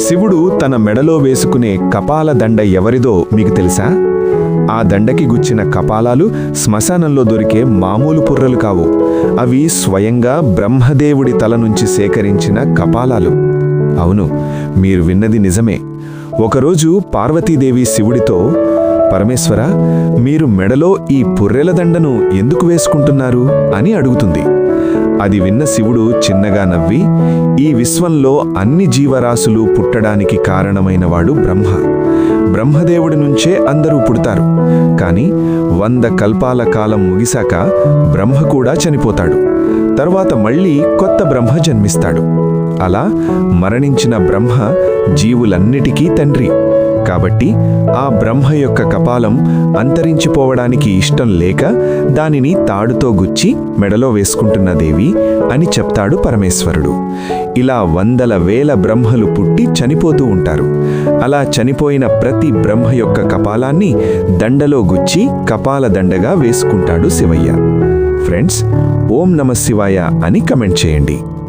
శివుడు తన మెడలో వేసుకునే కపాల దండ ఎవరిదో మీకు తెలుసా? ఆ దండకి గుచ్చిన కపాలాలు శ్మశానంలో దొరికే మామూలు పుర్రలు కావు. అవి స్వయంగా బ్రహ్మదేవుడి తల నుంచి సేకరించిన కపాలాలు. అవును, మీరు విన్నది నిజమే. ఒకరోజు పార్వతీదేవి శివుడితో, పరమేశ్వర, మీరు మెడలో ఈ పుర్రెల దండను ఎందుకు వేసుకుంటున్నారు అని అడుగుతుంది. అది విన్న శివుడు చిన్నగా నవ్వి, ఈ విశ్వంలో అన్ని జీవరాశులు పుట్టడానికి కారణమైనవాడు బ్రహ్మ. బ్రహ్మదేవుడి నుంచే అందరూ పుడతారు. కాని 100 కల్పాల కాలం ముగిశాక బ్రహ్మ కూడా చనిపోతాడు. తర్వాత మళ్ళీ కొత్త బ్రహ్మ జన్మిస్తాడు. అలా మరణించిన బ్రహ్మ జీవులన్నిటికీ తండ్రి. కాబట్టి ఆ బ్రహ్మ యొక్క కపాలం అంతరించిపోవడానికి ఇష్టం లేక దానిని తాడుతో గుచ్చి మెడలో వేసుకుంటున్న దేవి అని చెప్తాడు పరమేశ్వరుడు. ఇలా 100,000 బ్రహ్మలు పుట్టి చనిపోతూ ఉంటారు. అలా చనిపోయిన ప్రతి బ్రహ్మ యొక్క కపాలాన్ని దండలో గుచ్చి కపాల దండగా వేసుకుంటాడు శివయ్య. ఫ్రెండ్స్, ఓం నమః శివాయ అని కమెంట్ చేయండి.